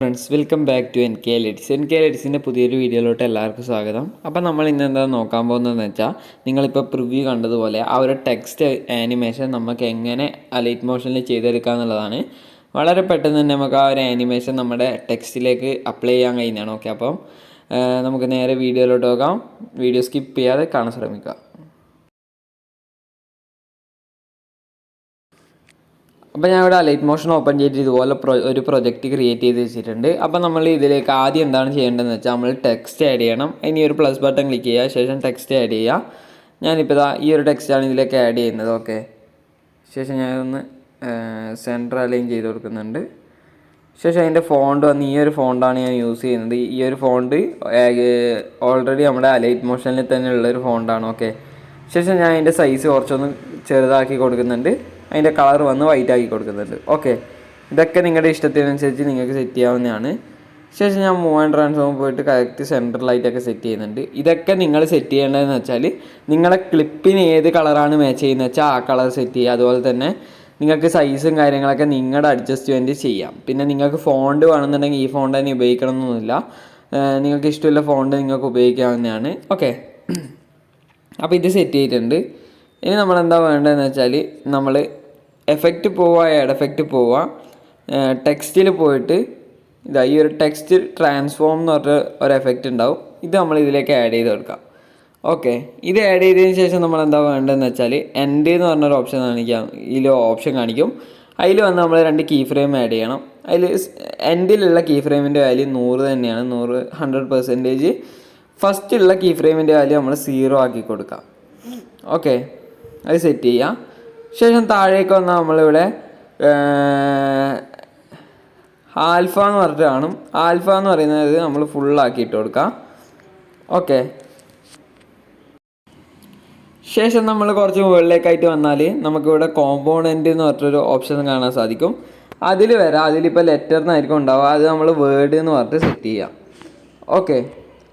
Friends, welcome back to NKL NKLന്റെ പുതിയൊരു വീഡിയോയിലോട്ട് എല്ലാവർക്കും സ്വാഗതം. അപ്പോൾ നമ്മൾ ഇന്ന് എന്താ നോക്കാൻ പോകുന്നതെന്ന് വെച്ചാൽ, നിങ്ങളിപ്പോൾ പ്രിവ്യൂ കണ്ടതുപോലെ ആ ഒരു ടെക്സ്റ്റ് ആനിമേഷൻ നമുക്ക് എങ്ങനെ അലൈറ്റ് മോഷനിൽ ചെയ്തെടുക്കുക എന്നുള്ളതാണ്. വളരെ പെട്ടെന്ന് തന്നെ നമുക്ക് ആ ഒരു ആനിമേഷൻ നമ്മുടെ ടെക്സ്റ്റിലേക്ക് അപ്ലൈ ചെയ്യാൻ കഴിയുന്നതാണ്. ഓക്കെ, അപ്പം നമുക്ക് നേരെ വീഡിയോയിലോട്ട് പോകാം. വീഡിയോ സ്കിപ്പ് ചെയ്യാതെ കാണാൻ ശ്രമിക്കുക. അപ്പോൾ ഞാൻ ഇവിടെ ലൈറ്റ് മോഷൻ ഓപ്പൺ ചെയ്തിട്ട് ഇതുപോലെ ഒരു പ്രൊജക്റ്റ് ക്രിയേറ്റ് ചെയ്ത് വെച്ചിട്ടുണ്ട്. അപ്പോൾ നമ്മൾ ഇതിലേക്ക് ആദ്യം എന്താണ് ചെയ്യേണ്ടതെന്ന് വെച്ചാൽ, നമ്മൾ ടെക്സ്റ്റ് ആഡ് ചെയ്യണം. ഇനി ഒരു പ്ലസ് ബട്ടൺ ക്ലിക്ക് ചെയ്യുക, ശേഷം ടെക്സ്റ്റ് ആഡ് ചെയ്യുക. ഞാനിപ്പോൾ ഈ ഒരു ടെക്സ്റ്റാണ് ഇതിലേക്ക് ആഡ് ചെയ്യുന്നത്. ഓക്കെ, ശേഷം ഞാനൊന്ന് സെൻറ്റർ അലൈൻ ചെയ്ത് കൊടുക്കുന്നുണ്ട്. ശേഷം അതിൻ്റെ ഫോണ്ട് വന്ന് ഈ ഒരു ഫോണ്ടാണ് ഞാൻ യൂസ് ചെയ്യുന്നത്. ഈ ഒരു ഫോണ്ട് ഓൾറെഡി നമ്മുടെ അലൈറ്റ് മോഷനിൽ തന്നെ ഉള്ളൊരു ഫോണ്ടാണ്. ഓക്കെ, ശേഷം ഞാൻ അതിൻ്റെ സൈസ് കുറച്ചൊന്ന് ചെറുതാക്കി കൊടുക്കുന്നുണ്ട്. അതിൻ്റെ കളർ വന്ന് വൈറ്റ് ആക്കി കൊടുക്കുന്നുണ്ട്. ഓക്കെ, ഇതൊക്കെ നിങ്ങളുടെ ഇഷ്ടത്തിനനുസരിച്ച് നിങ്ങൾക്ക് സെറ്റ് ചെയ്യാവുന്നതാണ്. ശേഷം ഞാൻ മൂവ് ആൻഡ് ട്രാൻസ്ഫോം പോയിട്ട് കറക്റ്റ് സെൻട്രലായിട്ടൊക്കെ സെറ്റ് ചെയ്യുന്നുണ്ട്. ഇതൊക്കെ നിങ്ങൾ സെറ്റ് ചെയ്യേണ്ടതെന്ന് വെച്ചാൽ, നിങ്ങളെ ക്ലിപ്പിന് ഏത് കളറാണ് മാച്ച് ചെയ്യുന്നത് വെച്ചാൽ ആ കളർ സെറ്റ് ചെയ്യുക. അതുപോലെ തന്നെ നിങ്ങൾക്ക് സൈസും കാര്യങ്ങളൊക്കെ നിങ്ങളുടെ അഡ്ജസ്റ്റ്മെൻറ്റ് ചെയ്യാം. പിന്നെ നിങ്ങൾക്ക് ഫോണ്ട് വേണമെന്നുണ്ടെങ്കിൽ ഈ ഫോണ്ട് തന്നെ ഉപയോഗിക്കണം എന്നൊന്നുമില്ല. നിങ്ങൾക്ക് ഇഷ്ടമുള്ള ഫോണ്ട് നിങ്ങൾക്ക് ഉപയോഗിക്കാവുന്നതാണ്. ഓക്കെ, അപ്പോൾ ഇത് സെറ്റ് ചെയ്തിട്ടുണ്ട്. ഇനി നമ്മളെന്താ വേണ്ടതെന്ന് വെച്ചാൽ, നമ്മൾ എഫക്റ്റ് പോവുക, ആഡ് എഫക്റ്റ് പോവുക, ടെക്സ്റ്റിൽ പോയിട്ട് ഈ ഒരു ടെക്സ്റ്റ് ട്രാൻസ്ഫോം എന്ന് പറഞ്ഞ ഒരു എഫക്റ്റ് ഉണ്ടാവും. ഇത് നമ്മൾ ഇതിലേക്ക് ആഡ് ചെയ്ത് കൊടുക്കാം. ഓക്കെ, ഇത് ആഡ് ചെയ്തതിന് ശേഷം നമ്മൾ എന്താ വേണ്ടതെന്ന് വെച്ചാൽ, എൻഡ് എന്ന് പറഞ്ഞൊരു ഓപ്ഷൻ കാണിക്കാം. ഇതിൽ ഓപ്ഷൻ കാണിക്കും. അതിൽ വന്ന് നമ്മൾ 2 കീ ഫ്രെയിം ആഡ് ചെയ്യണം. അതിൽ എൻഡിലുള്ള കീ ഫ്രെയിമിൻ്റെ വാല്യൂ 100 തന്നെയാണ്. 100% ഫസ്റ്റുള്ള കീ ഫ്രെയിമിൻ്റെ വാല്യൂ നമ്മൾ 0 ആക്കി കൊടുക്കാം. ഓക്കെ, അത് സെറ്റ് ചെയ്യാം. ശേഷം താഴേക്ക് വന്നാൽ നമ്മളിവിടെ ആൽഫ എന്ന് പറഞ്ഞിട്ട് കാണും. ആൽഫ എന്ന് പറയുന്നത് നമ്മൾ ഫുള്ളാക്കി ഇട്ട് കൊടുക്കാം. ഓക്കെ, ശേഷം നമ്മൾ കുറച്ച് മുകളിലേക്കായിട്ട് വന്നാൽ നമുക്കിവിടെ കോമ്പോണൻറ്റ് എന്ന് പറഞ്ഞിട്ടൊരു ഓപ്ഷൻ കാണാൻ സാധിക്കും. അതിൽ വരാം. അതിലിപ്പോൾ ലെറ്റർ എന്നായിരിക്കും ഉണ്ടാവുക. അത് നമ്മൾ വേർഡ് എന്ന് പറഞ്ഞിട്ട് സെറ്റ് ചെയ്യാം. ഓക്കെ,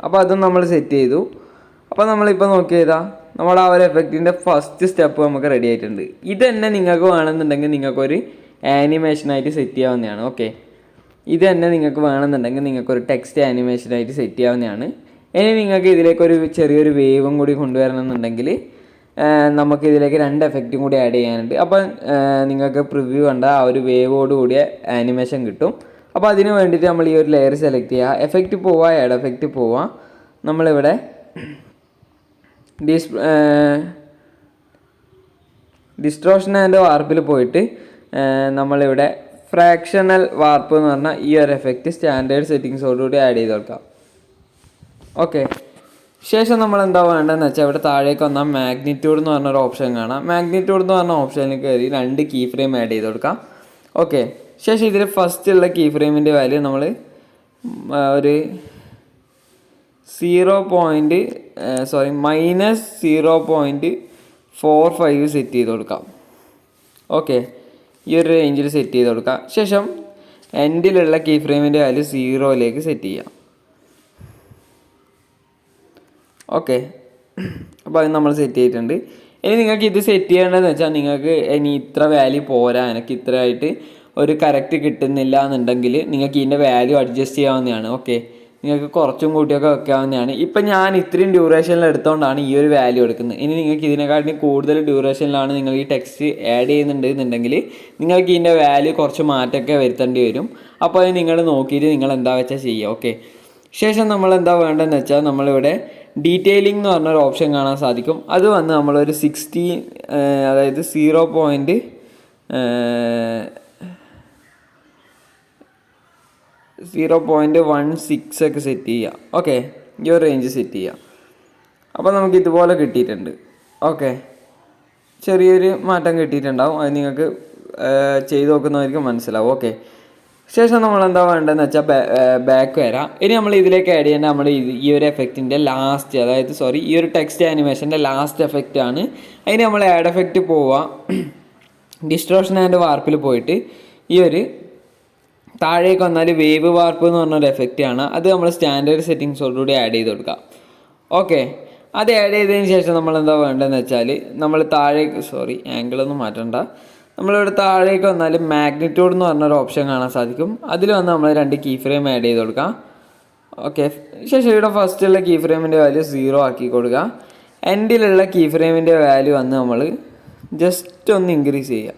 അപ്പോൾ അതും നമ്മൾ സെറ്റ് ചെയ്തു. അപ്പോൾ നമ്മളിപ്പോൾ നോക്കിയതാ നമ്മൾ ആ ഒരു എഫക്റ്റിൻ്റെ ഫസ്റ്റ് സ്റ്റെപ്പ് നമുക്ക് റെഡി ആയിട്ടുണ്ട്. ഇത് തന്നെ നിങ്ങൾക്ക് വേണമെന്നുണ്ടെങ്കിൽ നിങ്ങൾക്കൊരു ആനിമേഷനായിട്ട് സെറ്റ് ചെയ്യാവുന്നതാണ്. ഓക്കെ, ഇത് തന്നെ നിങ്ങൾക്ക് വേണമെന്നുണ്ടെങ്കിൽ നിങ്ങൾക്കൊരു ടെക്സ്റ്റ് ആനിമേഷനായിട്ട് സെറ്റ് ചെയ്യാവുന്നതാണ്. ഇനി നിങ്ങൾക്ക് ഇതിലേക്കൊരു ചെറിയൊരു വേവും കൂടി കൊണ്ടുവരണമെന്നുണ്ടെങ്കിൽ നമുക്ക് ഇതിലേക്ക് 2 എഫക്റ്റും കൂടി ആഡ് ചെയ്യാനുണ്ട്. അപ്പോൾ നിങ്ങൾക്ക് പ്രിവ്യൂ കണ്ട ആ ഒരു വേവോട് കൂടിയ ആനിമേഷൻ കിട്ടും. അപ്പോൾ അതിന് വേണ്ടിയിട്ട് നമ്മൾ ഈ ഒരു ലെയർ സെലക്ട് ചെയ്യുക, എഫക്റ്റ് പോവുക, ആഡ് എഫക്റ്റ് പോവുക. നമ്മളിവിടെ ഡിസ്ട്രോഷൻ ആൻഡ് വാർപ്പിൽ പോയിട്ട് നമ്മളിവിടെ ഫ്രാക്ഷണൽ വാർപ്പ് എന്ന് പറഞ്ഞാൽ ഈ ഒരു എഫക്റ്റ് സ്റ്റാൻഡേർഡ് സെറ്റിങ്സോടുകൂടി ആഡ് ചെയ്ത് കൊടുക്കാം. ഓക്കെ, ശേഷം നമ്മൾ എന്താ വേണ്ടതെന്ന് വെച്ചാൽ, ഇവിടെ താഴേക്ക് വന്നാൽ മാഗ്നിറ്റ്യൂഡ് എന്ന് പറഞ്ഞൊരു ഓപ്ഷൻ കാണാം. മാഗ്നിറ്റ്യൂഡ് എന്ന് പറഞ്ഞ ഓപ്ഷനിൽ കയറി 2 കീ ഫ്രെയിം ആഡ് ചെയ്ത് കൊടുക്കാം. ഓക്കെ, ശേഷം ഇതിൽ ഫസ്റ്റുള്ള കീ ഫ്രെയിമിൻ്റെ വാല്യൂ നമ്മൾ ഒരു -0.45 സെറ്റ് ചെയ്ത് കൊടുക്കാം. ഓക്കെ, ഈ ഒരു റേഞ്ചിൽ സെറ്റ് ചെയ്ത് കൊടുക്കാം. ശേഷം എൻഡിലുള്ള കീ ഫ്രെയിമിൻ്റെ വാല്യൂ 0ലേക്ക് സെറ്റ് ചെയ്യാം. ഓക്കെ, അപ്പോൾ അത് നമ്മൾ സെറ്റ് ചെയ്തിട്ടുണ്ട്. ഇനി നിങ്ങൾക്ക് ഇത് സെറ്റ് ചെയ്യേണ്ടതെന്ന് വെച്ചാൽ, നിങ്ങൾക്ക് ഇനി ഇത്ര വാല്യൂ പോരാ, എനിക്ക് ഇത്ര ആയിട്ട് ഒരു കറക്റ്റ് കിട്ടുന്നില്ല എന്നുണ്ടെങ്കിൽ നിങ്ങൾക്ക് ഇതിൻ്റെ വാല്യൂ അഡ്ജസ്റ്റ് ചെയ്യാവുന്നതാണ്. ഓക്കെ, നിങ്ങൾക്ക് കുറച്ചും കൂട്ടിയൊക്കെ വെക്കാവുന്നതാണ്. ഇപ്പം ഞാൻ ഇത്രയും ഡ്യൂറേഷനിൽ എടുത്തുകൊണ്ടാണ് ഈ ഒരു വാല്യൂ എടുക്കുന്നത്. ഇനി നിങ്ങൾക്ക് ഇതിനെക്കാട്ടിലും കൂടുതൽ ഡ്യൂറേഷനിലാണ് നിങ്ങൾ ഈ ടെക്സ്റ്റ് ആഡ് ചെയ്യുന്നുണ്ടെന്നുണ്ടെങ്കിൽ നിങ്ങൾക്ക് ഇതിൻ്റെ വാല്യൂ കുറച്ച് മാറ്റമൊക്കെ വരുത്തേണ്ടി വരും. അപ്പോൾ അത് നിങ്ങൾ നോക്കിയിട്ട് നിങ്ങൾ എന്താ വെച്ചാൽ ചെയ്യുക. ഓക്കെ, ശേഷം നമ്മൾ എന്താ വേണ്ടതെന്ന് വെച്ചാൽ, നമ്മളിവിടെ ഡീറ്റെയിലിംഗ് എന്ന് പറഞ്ഞൊരു ഓപ്ഷൻ കാണാൻ സാധിക്കും. അത് വന്ന് നമ്മളൊരു 60, അതായത് 0.16 ഒക്കെ സെറ്റ് ചെയ്യുക. ഓക്കെ, ഈ ഒരു റേഞ്ച് സെറ്റ് ചെയ്യുക. അപ്പോൾ നമുക്ക് ഇതുപോലെ കിട്ടിയിട്ടുണ്ട്. ഓക്കെ, ചെറിയൊരു മാറ്റം കിട്ടിയിട്ടുണ്ടാവും. അത് നിങ്ങൾക്ക് ചെയ്ത് നോക്കുന്നവർക്ക് മനസ്സിലാവും. ഓക്കെ, ശേഷം നമ്മൾ എന്താ വേണ്ടതെന്ന് വെച്ചാൽ ബാക്ക് വരാം. ഇനി നമ്മൾ ഇതിലേക്ക് ആഡ് ചെയ്യേണ്ട നമ്മൾ ഈ ഒരു എഫക്റ്റിൻ്റെ ലാസ്റ്റ്, അതായത് ഈ ഒരു ടെക്സ്റ്റ് ആനിമേഷൻ്റെ ലാസ്റ്റ് എഫക്റ്റ് ആണ്. അതിന് നമ്മൾ ആഡ് എഫക്റ്റ് പോവുക, ഡിസ്ട്രോഷൻ ആൻഡ് വാർപ്പിൽ പോയിട്ട് ഈ ഒരു താഴേക്ക് വന്നാൽ വേവ് വാർപ്പ് എന്ന് പറഞ്ഞൊരു എഫക്റ്റ് ആണ്. അത് നമ്മൾ സ്റ്റാൻഡേർഡ് സെറ്റിങ്സോടുകൂടി ആഡ് ചെയ്ത് കൊടുക്കാം. ഓക്കെ, അത് ആഡ് ചെയ്തതിന് ശേഷം നമ്മൾ എന്താ വേണ്ടതെന്ന് വെച്ചാൽ, നമ്മൾ താഴേക്ക് ആംഗിളൊന്നും മാറ്റണ്ട, നമ്മളിവിടെ താഴേക്ക് വന്നാൽ മാഗ്നിറ്റ്യൂഡ് എന്ന് പറഞ്ഞൊരു ഓപ്ഷൻ കാണാൻ സാധിക്കും. അതിൽ വന്ന് നമ്മൾ 2 കീ ഫ്രെയിം ആഡ് ചെയ്ത് കൊടുക്കാം. ഓക്കെ, ശേഷം ഇവിടെ ഫസ്റ്റുള്ള കീ ഫ്രെയിമിൻ്റെ വാല്യൂ 0 ആക്കി കൊടുക്കുക. എൻഡിലുള്ള കീ ഫ്രെയിമിൻ്റെ വാല്യൂ വന്ന് നമ്മൾ ജസ്റ്റ് ഒന്ന് ഇൻക്രീസ് ചെയ്യുക.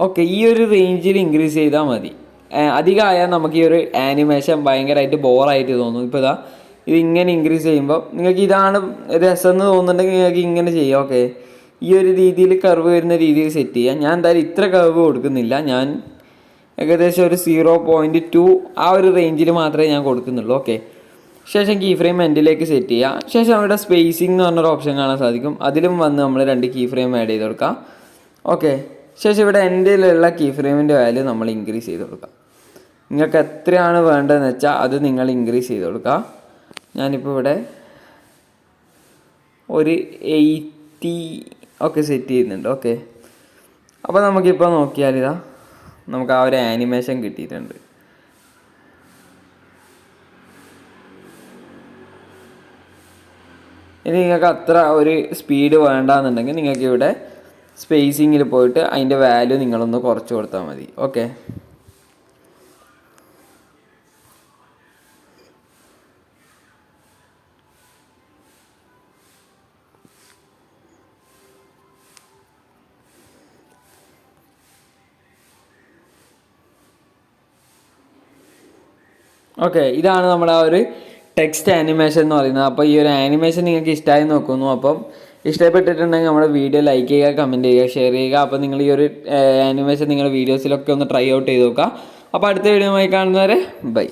ഓക്കെ, ഈ ഒരു റേഞ്ചിൽ ഇൻക്രീസ് ചെയ്താൽ മതി. അധികമായാൽ നമുക്ക് ഈ ഒരു ആനിമേഷൻ ഭയങ്കരമായിട്ട് ബോറായിട്ട് തോന്നും. ഇപ്പോൾ ഇതാ ഇതിങ്ങനെ ഇൻക്രീസ് ചെയ്യുമ്പോൾ നിങ്ങൾക്ക് ഇതാണ് രസം എന്ന് തോന്നുന്നുണ്ടെങ്കിൽ നിങ്ങൾക്ക് ഇങ്ങനെ ചെയ്യാം. ഓക്കെ, ഈ ഒരു രീതിയിൽ കർവ് വരുന്ന രീതിയിൽ സെറ്റ് ചെയ്യാം. ഞാൻ എന്തായാലും ഇത്ര കർവ് കൊടുക്കുന്നില്ല. ഞാൻ ഏകദേശം ഒരു 0.2 ആ ഒരു റേഞ്ചിൽ മാത്രമേ ഞാൻ കൊടുക്കുന്നുള്ളൂ. ഓക്കെ, ശേഷം കീ ഫ്രെയിം എൻഡിലേക്ക് സെറ്റ് ചെയ്യുക. ശേഷം അവിടെ സ്പേസിംഗ് എന്ന് പറഞ്ഞൊരു ഓപ്ഷൻ കാണാൻ സാധിക്കും. അതിലും വന്ന് നമ്മൾ 2 കീ ഫ്രെയിം ആഡ് ചെയ്ത് കൊടുക്കാം. ഓക്കെ, ശേഷം ഇവിടെ എൻഡിലുള്ള കീ ഫ്രെയിമിൻ്റെ വാല്യൂ നമ്മൾ ഇൻക്രീസ് ചെയ്ത് കൊടുക്കാം. നിങ്ങൾക്ക് എത്രയാണ് വേണ്ടതെന്ന് വെച്ചാൽ അത് നിങ്ങൾ ഇൻക്രീസ് ചെയ്ത് കൊടുക്കുക. ഞാനിപ്പോൾ ഇവിടെ ഒരു 80 ഒക്കെ സെറ്റ് ചെയ്യുന്നുണ്ട്. ഓക്കെ, അപ്പോൾ നമുക്കിപ്പോൾ നോക്കിയാൽ ഇതാ നമുക്ക് ആ ഒരു ആനിമേഷൻ കിട്ടിയിട്ടുണ്ട്. ഇനി നിങ്ങൾക്ക് അത്ര ഒരു സ്പീഡ് വേണ്ടാന്നുണ്ടെങ്കിൽ നിങ്ങൾക്ക് ഇവിടെ സ്പേസിങ്ങിൽ പോയിട്ട് അതിൻ്റെ വാല്യൂ നിങ്ങളൊന്ന് കുറച്ച് കൊടുത്താൽ മതി. ഓക്കെ, ഓക്കെ, ഇതാണ് നമ്മുടെ ആ ഒരു ടെക്സ്റ്റ് ആനിമേഷൻ എന്ന് പറയുന്നത്. അപ്പോൾ ഈ ഒരു ആനിമേഷൻ നിങ്ങൾക്ക് ഇഷ്ടമായി നോക്കുന്നു. അപ്പം ഇഷ്ടപ്പെട്ടിട്ടുണ്ടെങ്കിൽ നമ്മുടെ വീഡിയോ ലൈക്ക് ചെയ്യുക, കമൻറ്റ് ചെയ്യുക, ഷെയർ ചെയ്യുക. അപ്പോൾ നിങ്ങൾ ഈ ഒരു ആനിമേഷൻ നിങ്ങളുടെ വീഡിയോസിലൊക്കെ ഒന്ന് ട്രൈ ഔട്ട് ചെയ്ത് നോക്കുക. അപ്പോൾ അടുത്ത വീഡിയോയുമായി കാണുന്നവരെ ബൈ.